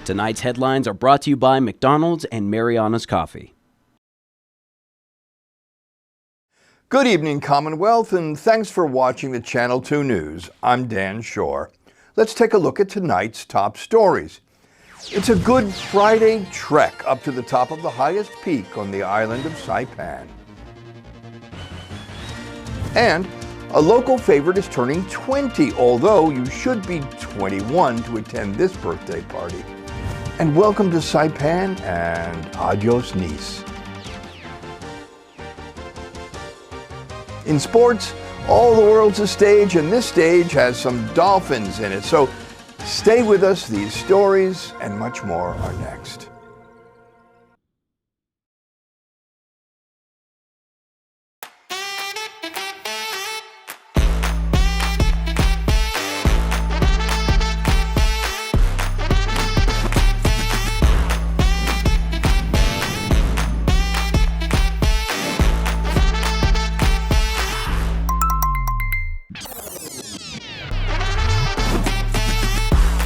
Tonight's headlines are brought to you by McDonald's and Mariana's Coffee. Good evening, Commonwealth, and thanks for watching the Channel 2 News. I'm Dan Shore. Let's take a look at tonight's top stories. It's a Good Friday trek up to the top of the highest peak on the island of Saipan. And a local favorite is turning 20, although you should be 21 to attend this birthday party. And welcome to Saipan and adios Nice. In sports, all the world's a stage, and this stage has some dolphins in it. So stay with us. These stories and much more are next.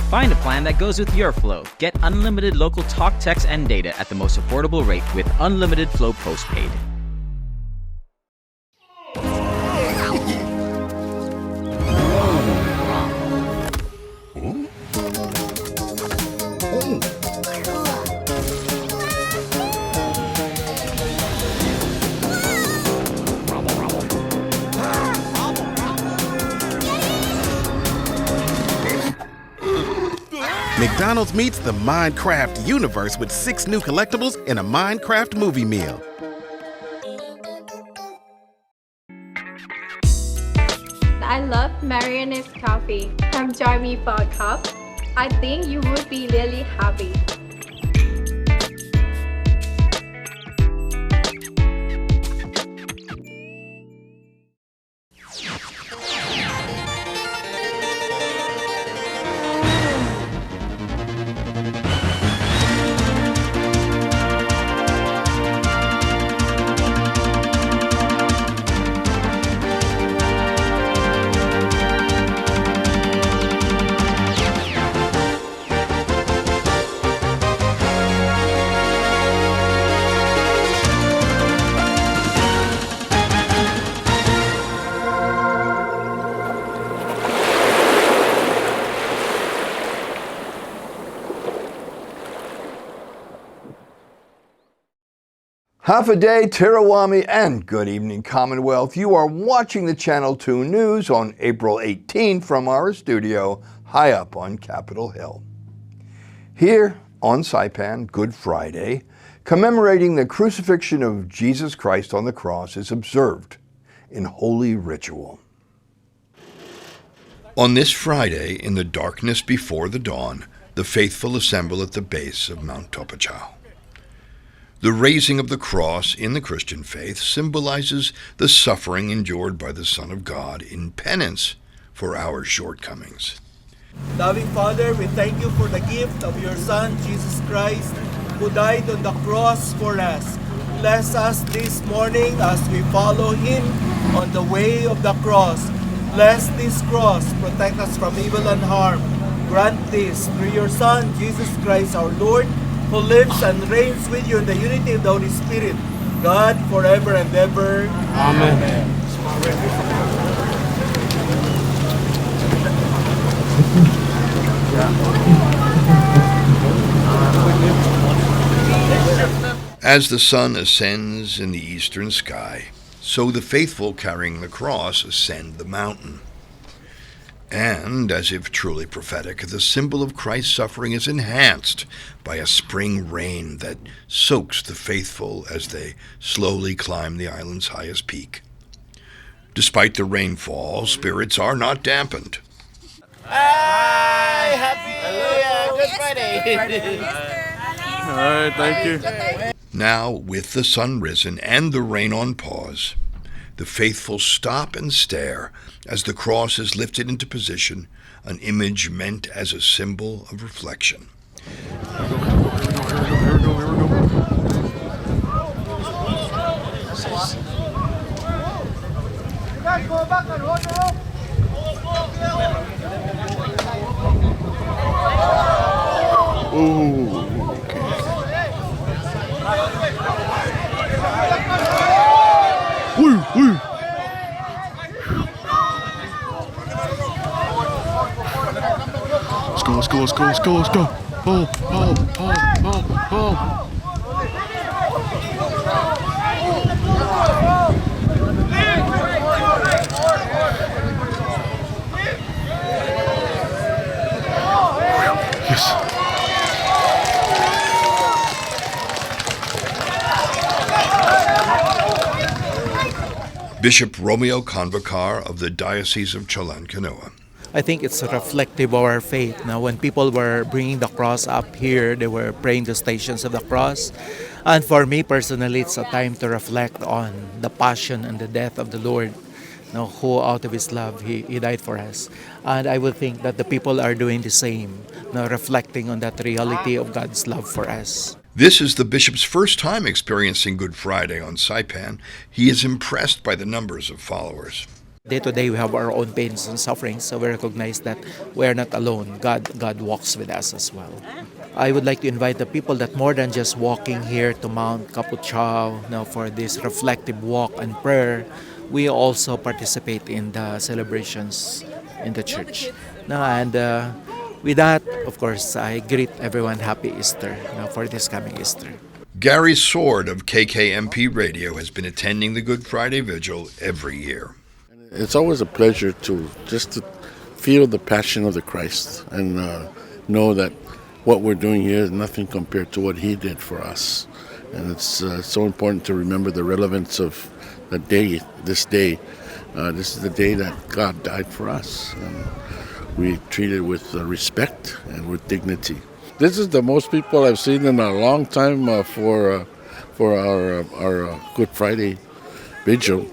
Find a plan that goes with your flow. Get unlimited local talk, text, and data at the most affordable rate with Unlimited Flow Postpaid. McDonald's meets the Minecraft universe with 6 new collectibles in a Minecraft movie meal. I love Mariana's Coffee. Come join me for a cup. I think you would be really happy. Half a day, Tirawami, and good evening, Commonwealth. You are watching the Channel 2 News on April 18 from our studio high up on Capitol Hill. Here on Saipan, Good Friday, commemorating the crucifixion of Jesus Christ on the cross is observed in holy ritual. On this Friday, in the darkness before the dawn, the faithful assemble at the base of Mount Topachau. The raising of the cross in the Christian faith symbolizes the suffering endured by the Son of God in penance for our shortcomings. Loving Father, we thank you for the gift of your Son, Jesus Christ, who died on the cross for us. Bless us this morning as we follow him on the way of the cross. Bless this cross, protect us from evil and harm. Grant this through your Son, Jesus Christ our Lord, who lives and reigns with you in the unity of the Holy Spirit, God, forever and ever. Amen. As the sun ascends in the eastern sky, so the faithful carrying the cross ascend the mountain. And, as if truly prophetic, the symbol of Christ's suffering is enhanced by a spring rain that soaks the faithful as they slowly climb the island's highest peak. Despite the rainfall, spirits are not dampened. Hi! Happy Good Friday! All right, thank you. Now, with the sun risen and the rain on pause, the faithful stop and stare as the cross is lifted into position, an image meant as a symbol of reflection. Ooh, okay. Woo, woo. Let's go, let's go, let's go, let's go, let's go. Oh, oh, oh, oh, oh. Yes. Bishop Romeo Convocar of the Diocese of Chalancanoa. I think it's reflective of our faith. Now, when people were bringing the cross up here, they were praying the Stations of the Cross. And for me personally, it's a time to reflect on the passion and the death of the Lord, who out of His love, He died for us. And I would think that the people are doing the same, reflecting on that reality of God's love for us. This is the bishop's first time experiencing Good Friday on Saipan. He is impressed by the numbers of followers. Day to day, we have our own pains and sufferings, so we recognize that we are not alone. God walks with us as well. I would like to invite the people that more than just walking here to Mount Capuchao for this reflective walk and prayer, we also participate in the celebrations in the church. And with that, of course, I greet everyone Happy Easter for this coming Easter. Gary Sword of KKMP Radio has been attending the Good Friday Vigil every year. It's always a pleasure to feel the passion of the Christ and know that what we're doing here is nothing compared to what He did for us. And it's so important to remember the relevance of the day, this day. This is the day that God died for us. And we treat it with respect and with dignity. This is the most people I've seen in a long time for our Good Friday Vigil.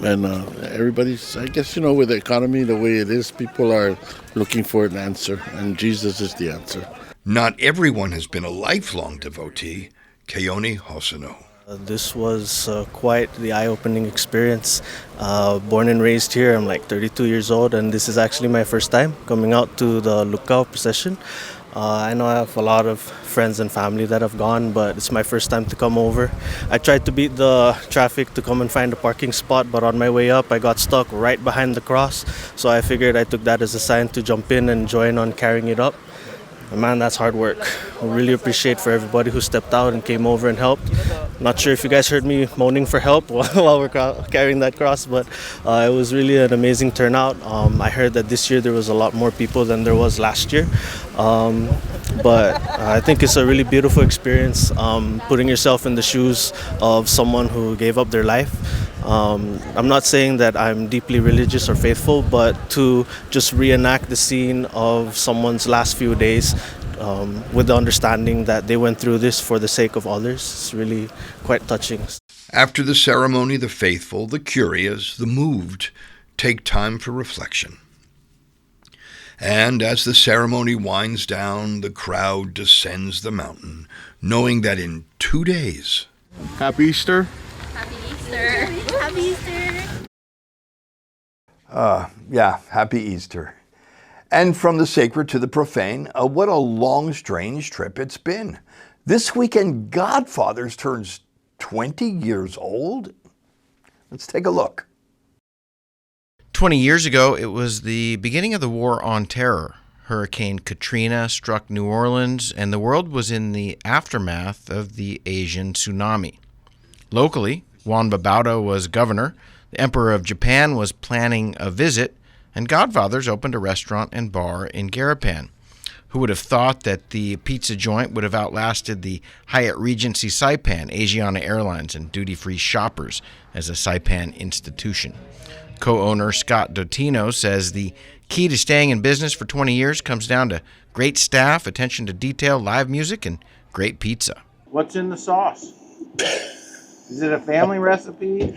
And everybody's, I guess, with the economy the way it is, people are looking for an answer, and Jesus is the answer. Not everyone has been a lifelong devotee. Keone Hosono. This was quite the eye-opening experience. Born and raised here, I'm like 32 years old, and this is actually my first time coming out to the Lukao procession. I know I have a lot of friends and family that have gone, but it's my first time to come over. I tried to beat the traffic to come and find a parking spot, but on my way up, I got stuck right behind the cross. So I figured I took that as a sign to jump in and join on carrying it up. And man, that's hard work. I really appreciate for everybody who stepped out and came over and helped. Not sure if you guys heard me moaning for help while we're carrying that cross, but it was really an amazing turnout. I heard that this year there was a lot more people than there was last year. But I think it's a really beautiful experience, putting yourself in the shoes of someone who gave up their life. I'm not saying that I'm deeply religious or faithful, but to just reenact the scene of someone's last few days with the understanding that they went through this for the sake of others, it's really quite touching. After the ceremony, the faithful, the curious, the moved take time for reflection. And as the ceremony winds down, the crowd descends the mountain, knowing that in 2 days... Happy Easter. Happy Easter. Happy Easter. Happy Easter. And from the sacred to the profane, what a long, strange trip it's been. This weekend, Godfathers turns 20 years old. Let's take a look. 20 years ago, it was the beginning of the War on Terror. Hurricane Katrina struck New Orleans, and the world was in the aftermath of the Asian tsunami. Locally, Juan Babauta was governor, the Emperor of Japan was planning a visit, and Godfathers opened a restaurant and bar in Garapan. Who would have thought that the pizza joint would have outlasted the Hyatt Regency Saipan, Asiana Airlines, and duty-free shoppers as a Saipan institution? Co-owner Scott Dotino says the key to staying in business for 20 years comes down to great staff, attention to detail, live music, and great pizza. What's in the sauce? Is it a family recipe?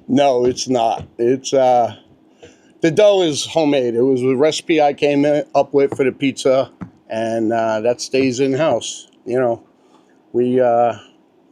No, it's not. It's the dough is homemade. It was a recipe I came up with for the pizza, and that stays in house. We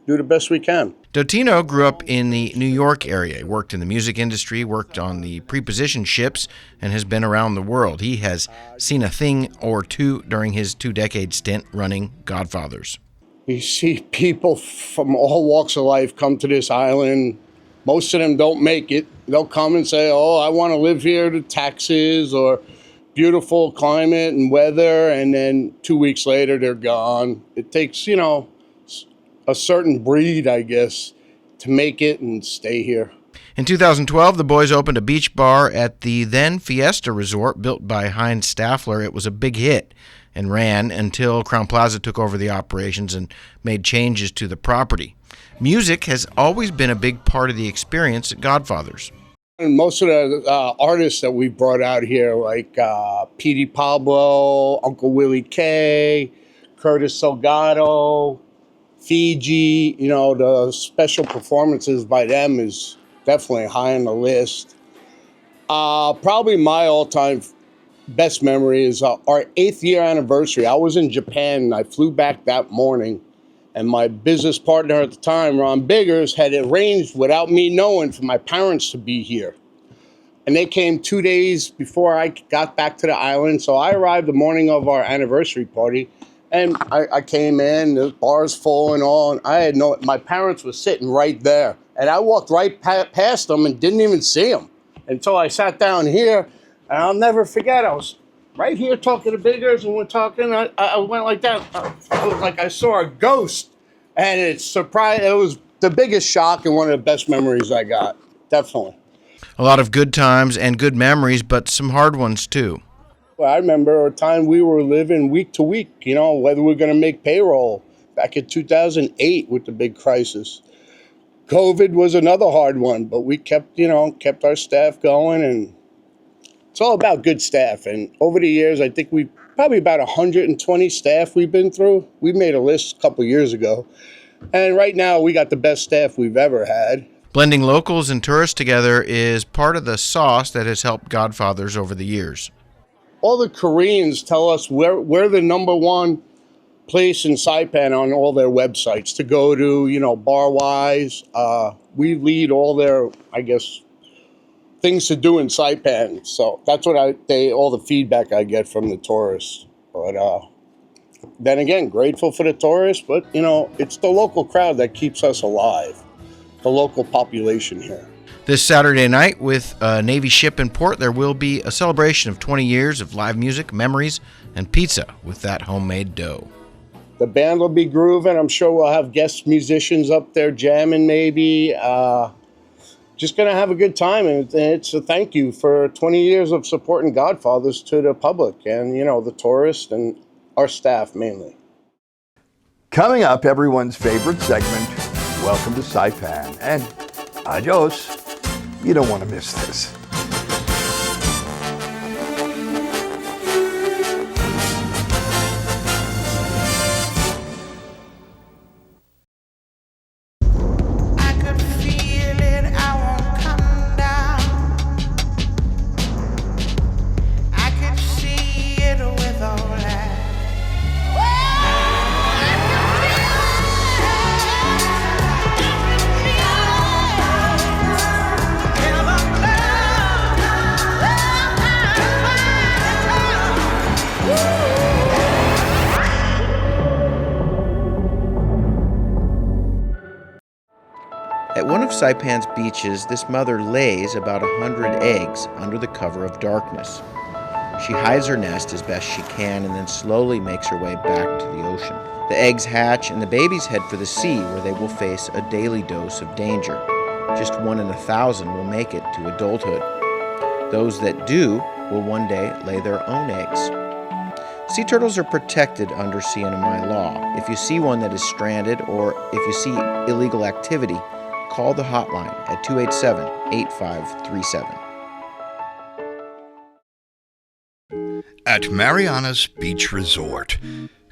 do the best we can. Dotino grew up in the New York area. He worked in the music industry, worked on the preposition ships, and has been around the world. He has seen a thing or two during his 2-decade stint running Godfathers. You see people from all walks of life come to this island. Most of them don't make it. They'll come and say, oh, I want to live here, the taxes or beautiful climate and weather, and then 2 weeks later they're gone. It takes, a certain breed, I guess, to make it and stay here. In 2012, the boys opened a beach bar at the then Fiesta Resort built by Heinz Staffler. It was a big hit and ran until Crown Plaza took over the operations and made changes to the property. Music has always been a big part of the experience at Godfathers. And most of the artists that we brought out here, like Petey Pablo, Uncle Willie K, Curtis Salgado, Fiji, the special performances by them is definitely high on the list. Probably my all-time best memory is our 8th year anniversary. I was in Japan and I flew back that morning, and my business partner at the time, Ron Biggers, had arranged without me knowing for my parents to be here. And they came 2 days before I got back to the island. So I arrived the morning of our anniversary party. And I came in, the bar's full and all, and my parents were sitting right there. And I walked right past them and didn't even see them until I sat down here. And I'll never forget, I was right here talking to Biggers, and we're talking, I went like that. It was like I saw a ghost. And it was the biggest shock and one of the best memories I got, definitely. A lot of good times and good memories, but some hard ones too. Well, I remember a time we were living week to week, whether we're going to make payroll back in 2008 with the big crisis. COVID was another hard one, but we kept our staff going, and it's all about good staff. And over the years, I think we probably about 120 staff we've been through. We made a list a couple years ago. And right now, we got the best staff we've ever had. Blending locals and tourists together is part of the sauce that has helped Godfathers over the years. All the Koreans tell us we're the number one place in Saipan on all their websites to go to, bar-wise. We lead all their, things to do in Saipan. So that's what all the feedback I get from the tourists. But then again, grateful for the tourists, but, it's the local crowd that keeps us alive, the local population here. This Saturday night with a Navy ship in port, there will be a celebration of 20 years of live music, memories, and pizza with that homemade dough. The band will be grooving. I'm sure we'll have guest musicians up there jamming maybe. Just going to have a good time. And it's a thank you for 20 years of supporting Godfathers to the public and, the tourists and our staff mainly. Coming up, everyone's favorite segment, Welcome to Saipan. And adios. You don't want to miss this. At one of Saipan's beaches, this mother lays about 100 eggs under the cover of darkness. She hides her nest as best she can and then slowly makes her way back to the ocean. The eggs hatch and the babies head for the sea, where they will face a daily dose of danger. Just 1 in 1,000 will make it to adulthood. Those that do will one day lay their own eggs. Sea turtles are protected under CNMI law. If you see one that is stranded or if you see illegal activity, call the hotline at 287-8537. At Mariana's Beach Resort,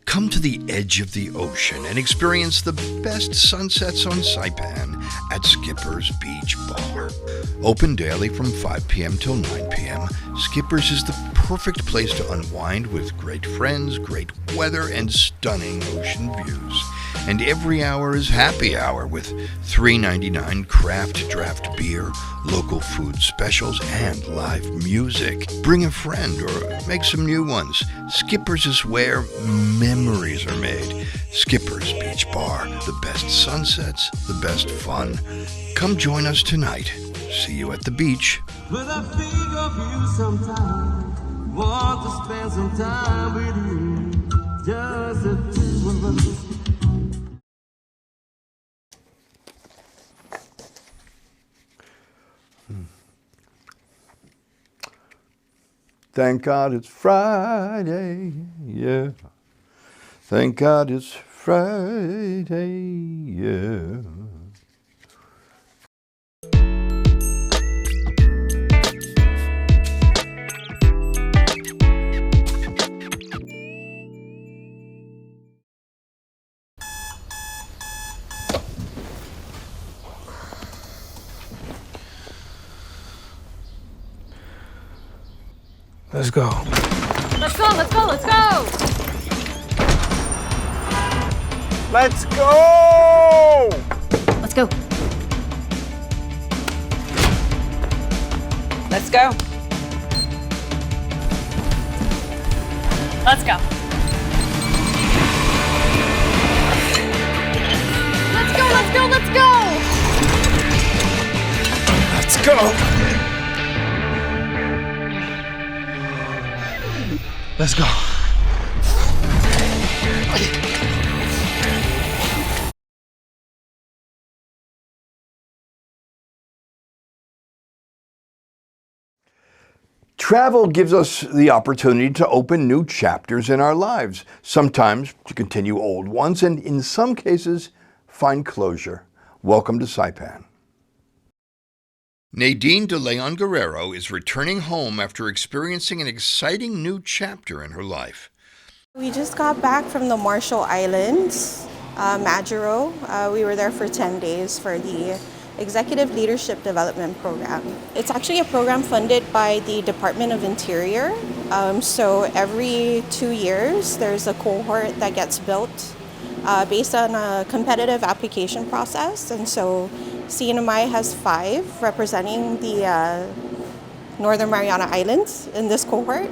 come to the edge of the ocean and experience the best sunsets on Saipan at Skipper's Beach Bar. Open daily from 5 p.m. till 9 p.m., Skipper's is the perfect place to unwind with great friends, great weather, and stunning ocean views. And every hour is happy hour with $3.99 craft draft beer, local food specials, and live music. Bring a friend or make some new ones. Skipper's is where memories are made. Skipper's Beach Bar, the best sunsets, the best fun. Come join us tonight. See you at the beach. When I think of you sometime, want to spend some time with you, just the two of us. Thank God it's Friday, yeah. Thank God it's Friday, yeah. Let's go. Let's go, let's go, let's go! Let's go! Let's go. Let's go. Let's go. Let's go, let's go, let's go! Let's go! Let's go. Travel gives us the opportunity to open new chapters in our lives, sometimes to continue old ones, and in some cases, find closure. Welcome to Saipan. Nadine de Leon Guerrero is returning home after experiencing an exciting new chapter in her life. We just got back from the Marshall Islands, Majuro. We were there for 10 days for the Executive Leadership Development Program. It's actually a program funded by the Department of Interior. So every 2 years, there's a cohort that gets built based on a competitive application process. And so CNMI has 5 representing the Northern Mariana Islands in this cohort,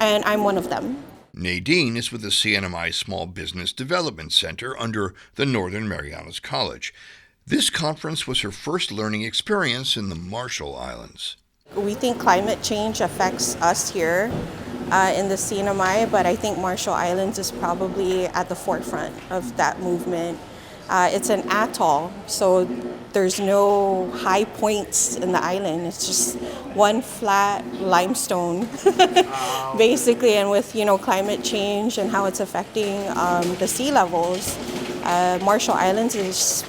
and I'm one of them. Nadine is with the CNMI Small Business Development Center under the Northern Marianas College. This conference was her first learning experience in the Marshall Islands. We think climate change affects us here in the CNMI, but I think Marshall Islands is probably at the forefront of that movement. It's an atoll, so there's no high points in the island. It's just one flat limestone, basically. And with climate change and how it's affecting the sea levels, Marshall Islands is,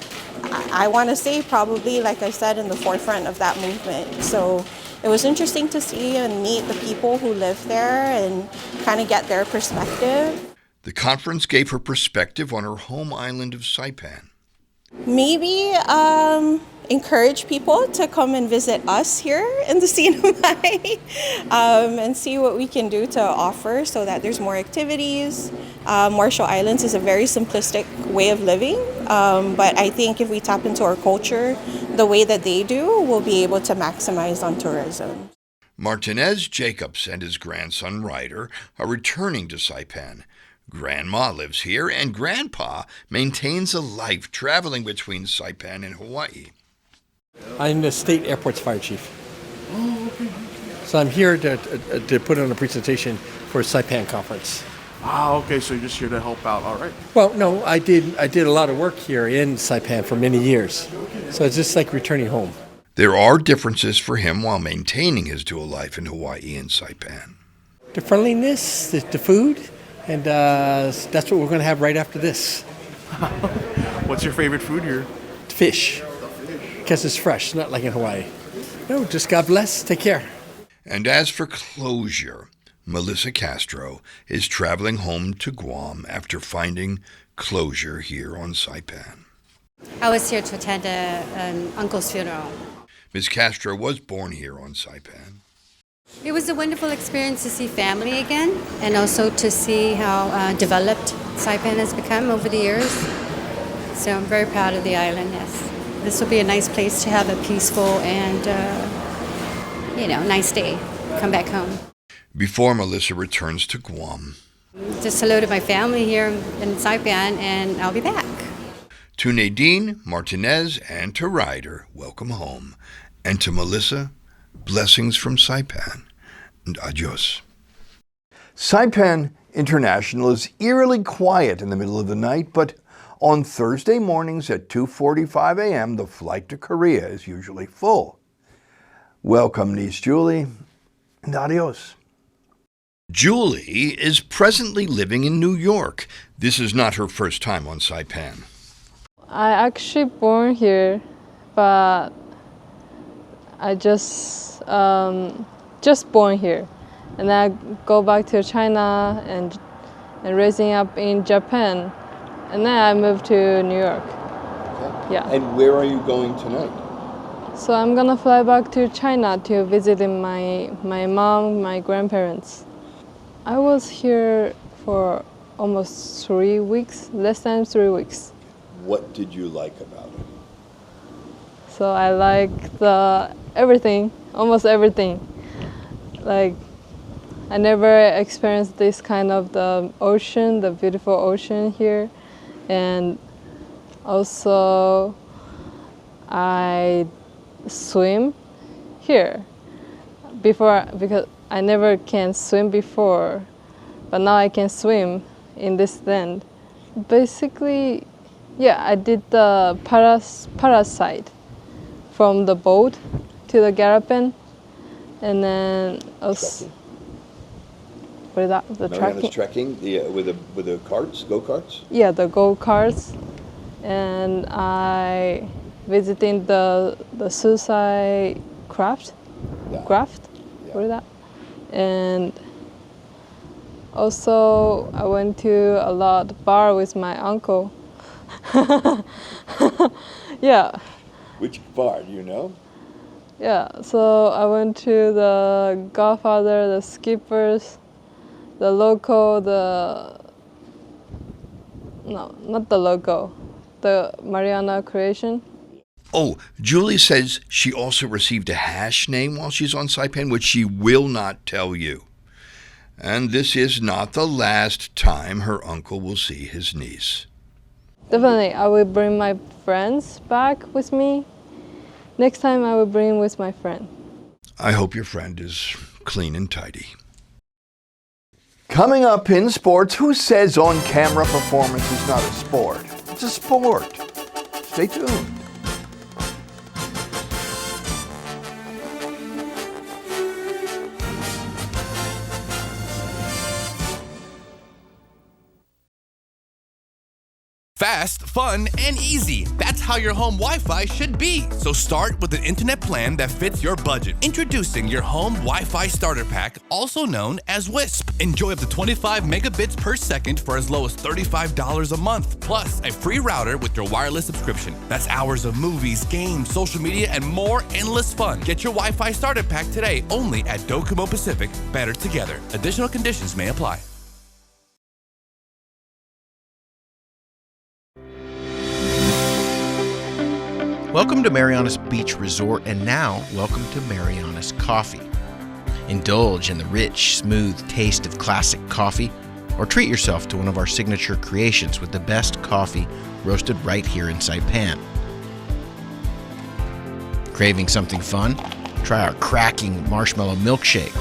I want to say, probably, like I said, in the forefront of that movement. So it was interesting to see and meet the people who live there and kind of get their perspective. The conference gave her perspective on her home island of Saipan. Maybe encourage people to come and visit us here in the CNMI and see what we can do to offer so that there's more activities. Marshall Islands is a very simplistic way of living, but I think if we tap into our culture the way that they do, we'll be able to maximize on tourism. Martinez Jacobs and his grandson Ryder are returning to Saipan. Grandma lives here, and Grandpa maintains a life traveling between Saipan and Hawaii. I'm the state airport's fire chief. Oh, okay. So I'm here to put on a presentation for a Saipan conference. Ah, okay, so you're just here to help out, all right. Well, no, I did a lot of work here in Saipan for many years. So it's just like returning home. There are differences for him while maintaining his dual life in Hawaii and Saipan. The friendliness, the food, and that's what we're going to have right after this. What's your favorite food here? Fish. Because it's fresh, not like in Hawaii. No, just God bless. Take care. And as for closure, Melissa Castro is traveling home to Guam after finding closure here on Saipan. I was here to attend an uncle's funeral. Ms. Castro was born here on Saipan. It was a wonderful experience to see family again and also to see how developed Saipan has become over the years. So I'm very proud of the island, yes. This will be a nice place to have a peaceful and, nice day. Come back home. Before Melissa returns to Guam. Just hello to my family here in Saipan, and I'll be back. To Nadine, Martinez, and to Ryder, welcome home. And to Melissa, blessings from Saipan. And adios. Saipan International is eerily quiet in the middle of the night, but on Thursday mornings at 2:45 a.m., the flight to Korea is usually full. Welcome, niece Julie, and adios. Julie is presently living in New York. This is not her first time on Saipan. I actually born here, but I just born here, and I go back to China and raising up in Japan, and then I moved to New York. Okay. Yeah. And where are you going tonight? So I'm gonna fly back to China to visit my mom, my grandparents. I was here for almost 3 weeks, less than 3 weeks. What did you like about it? So I like everything, almost everything. Like, I never experienced this kind of the ocean, the beautiful ocean here. And also, I swim here because I never can swim before, but now I can swim in this land. Basically, yeah, I did the parasite from the boat to the Garapan, and then also what is that? The Mariana's trekking. trekking with the carts, go-karts? Yeah, the go-karts, and I visited the suicide craft. What is that? And also I went to a lot bar with my uncle. Yeah. Which bar, do you know? Yeah, so I went to the Godfather, the Skippers, the Loco, not the Loco, the Mariana Creation. Oh, Julie says she also received a hash name while she's on Saipan, which she will not tell you. And this is not the last time her uncle will see his niece. Definitely, I will bring my friends back with me. Next time I will bring with my friend. I hope your friend is clean and tidy. Coming up in sports, who says on-camera performance is not a sport? It's a sport. Stay tuned. Fast, fun, and easy. That's how your home Wi-Fi should be. So start with an internet plan that fits your budget. Introducing your home Wi-Fi starter pack, also known as WISP. Enjoy up to 25 megabits per second for as low as $35 a month. Plus, a free router with your wireless subscription. That's hours of movies, games, social media, and more endless fun. Get your Wi-Fi starter pack today only at Docomo Pacific. Better together. Additional conditions may apply. Welcome to Marianas Beach Resort, and now welcome to Marianas Coffee. Indulge in the rich, smooth taste of classic coffee, or treat yourself to one of our signature creations with the best coffee roasted right here in Saipan. Craving something fun? Try our cracking marshmallow milkshake,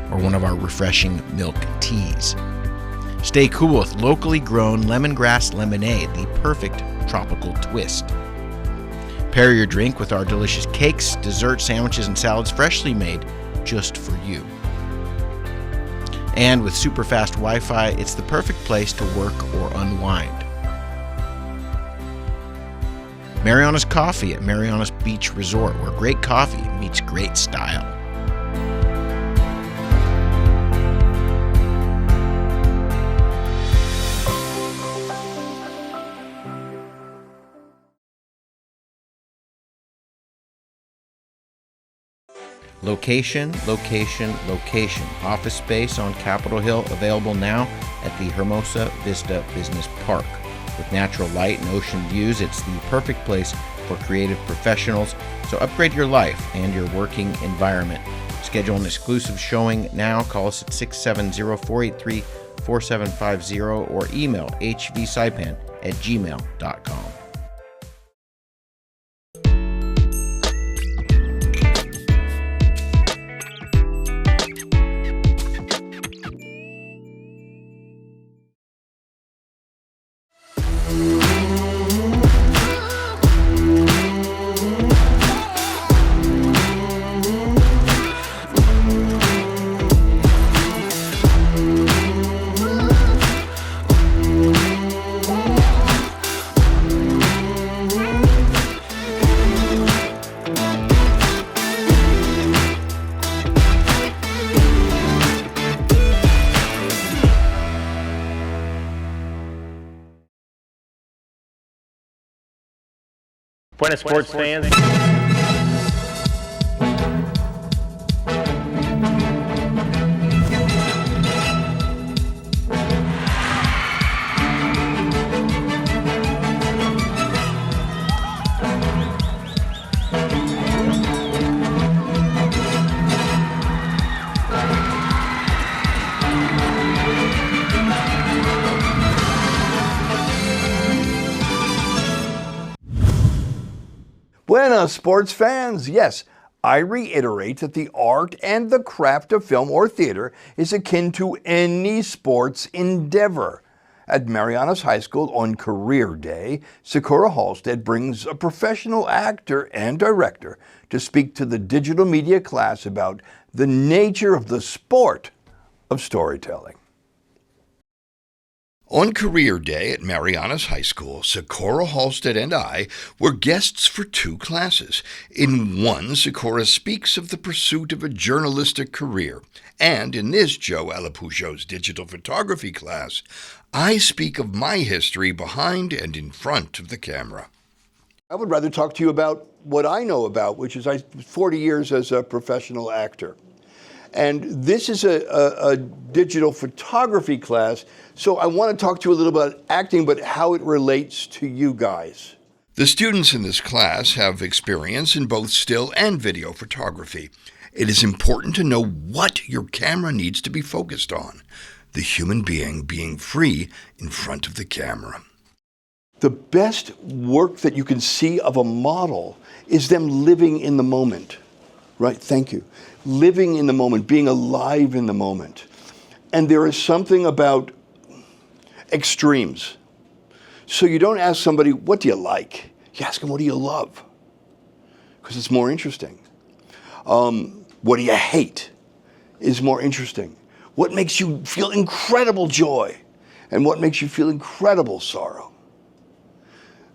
or one of our refreshing milk teas. Stay cool with locally grown lemongrass lemonade, the perfect tropical twist. Pair your drink with our delicious cakes, desserts, sandwiches, and salads freshly made just for you. And with super fast Wi-Fi, it's the perfect place to work or unwind. Marianas Coffee at Marianas Beach Resort, where great coffee meets great style. Location, location, location. Office space on Capitol Hill available now at the Hermosa Vista Business Park. With natural light and ocean views, it's the perfect place for creative professionals. So upgrade your life and your working environment. Schedule an exclusive showing now. Call us at 670-483-4750 or email hvsaipan@gmail.com. Buenas sports fans. Buenas, sports fans. Yes, I reiterate that the art and the craft of film or theater is akin to any sports endeavor. At Marianas High School on Career Day, Sakura Halstead brings a professional actor and director to speak to the digital media class about the nature of the sport of storytelling. On Career Day at Marianas High School, Sakura Halstead and I were guests for two classes. In one, Sakura speaks of the pursuit of a journalistic career, and in this Joe Alapujo's digital photography class, I speak of my history behind and in front of the camera. I would rather talk to you about what I know about, which is 40 years as a professional actor. And this is a digital photography class, so I want to talk to you a little about acting, but how it relates to you guys. The students in this class have experience in both still and video photography. It is important to know what your camera needs to be focused on, the human being free in front of the camera. The best work that you can see of a model is them living in the moment, right? Thank you. Living in the moment, being alive in the moment. And there is something about extremes. So you don't ask somebody, what do you like? You ask them, what do you love? Because it's more interesting. What do you hate is more interesting. What makes you feel incredible joy? And what makes you feel incredible sorrow?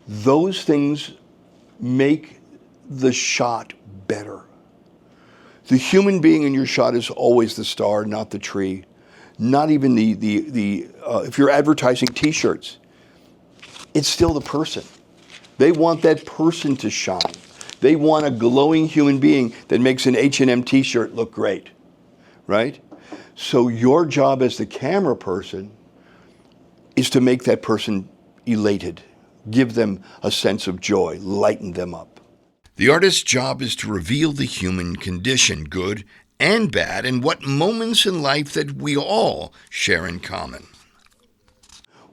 Those things make the shot better. The human being in your shot is always the star, not the tree. Not even if you're advertising t-shirts, it's still the person. They want that person to shine. They want a glowing human being that makes an H&M t-shirt look great, right? So your job as the camera person is to make that person elated, give them a sense of joy, lighten them up. The artist's job is to reveal the human condition, good and bad, and what moments in life that we all share in common.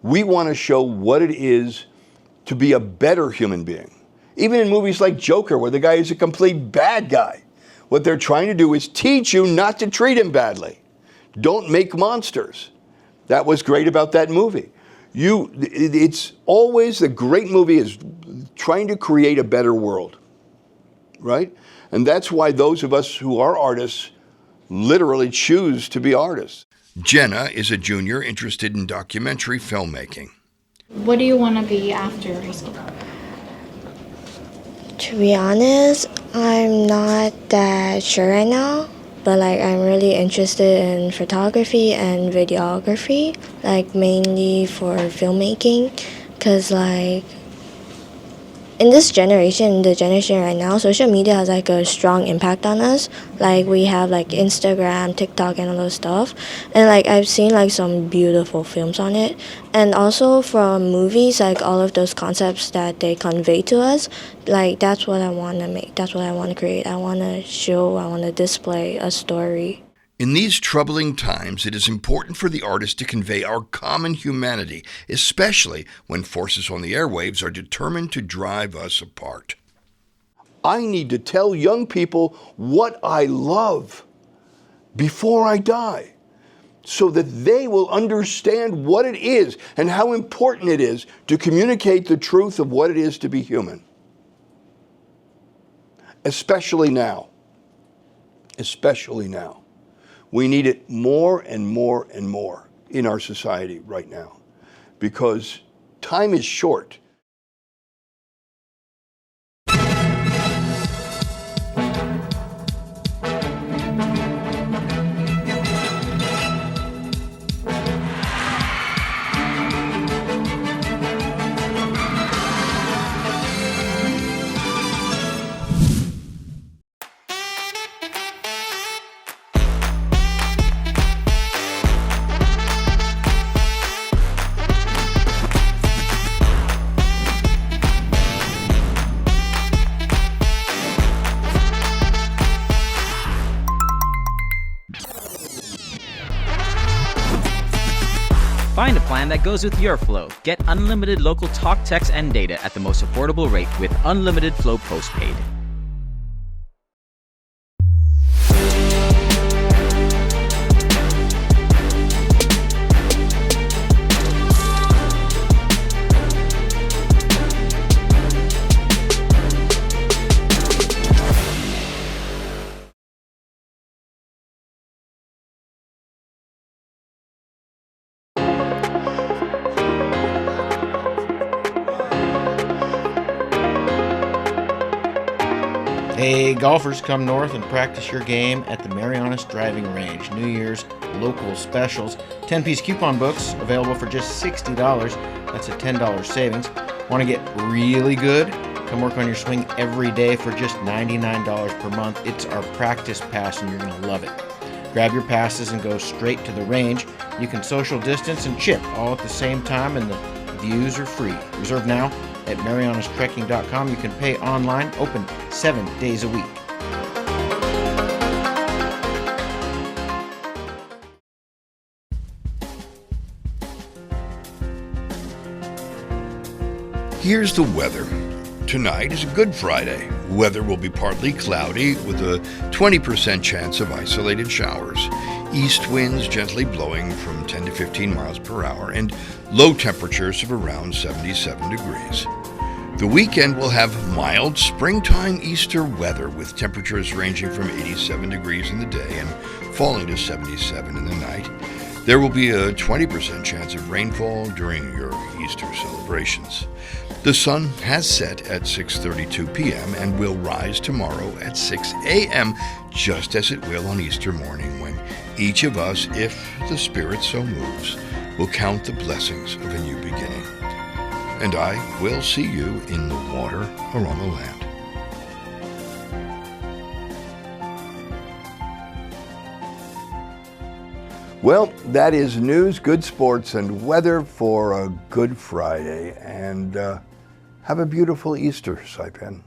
We want to show what it is to be a better human being. Even in movies like Joker, where the guy is a complete bad guy, what they're trying to do is teach you not to treat him badly. Don't make monsters. That was great about that movie. It's always the great movie is trying to create a better world. Right? And that's why those of us who are artists literally choose to be artists. Jenna is a junior interested in documentary filmmaking. What do you want to be after high school? To be honest, I'm not that sure right now, but I'm really interested in photography and videography, mainly for filmmaking, because in this generation, the generation right now, social media has like a strong impact on us. Like we have like Instagram, TikTok, and all those stuff. And like I've seen like some beautiful films on it. And also from movies, like all of those concepts that they convey to us, like that's what I want to make. That's what I want to create. I want to show, I want to display a story. In these troubling times, it is important for the artist to convey our common humanity, especially when forces on the airwaves are determined to drive us apart. I need to tell young people what I love before I die, so that they will understand what it is and how important it is to communicate the truth of what it is to be human. Especially now. Especially now. We need it more and more and more in our society right now, because time is short. Find a plan that goes with your flow. Get unlimited local talk, text, and data at the most affordable rate with Unlimited Flow Postpaid. Hey, golfers, come north and practice your game at the Marianas Driving Range. New Year's local specials. 10-piece coupon books available for just $60. That's a $10 savings. Want to get really good? Come work on your swing every day for just $99 per month. It's our practice pass and you're going to love it. Grab your passes and go straight to the range. You can social distance and chip all at the same time, and the views are free. Reserve now at marianastrekking.com. You can pay online, open 7 days a week. Here's the weather. Tonight is a Good Friday. Weather will be partly cloudy with a 20% chance of isolated showers. East winds gently blowing from 10 to 15 miles per hour and low temperatures of around 77 degrees. The weekend will have mild springtime Easter weather with temperatures ranging from 87 degrees in the day and falling to 77 in the night. There will be a 20% chance of rainfall during your Easter celebrations. The sun has set at 6:32 p.m. and will rise tomorrow at 6 a.m., just as it will on Easter morning, when each of us, if the Spirit so moves, will count the blessings of a new beginning. And I will see you in the water or on the land. Well, that is news, good sports, and weather for a Good Friday. And have a beautiful Easter, Saipan.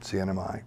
CNMI.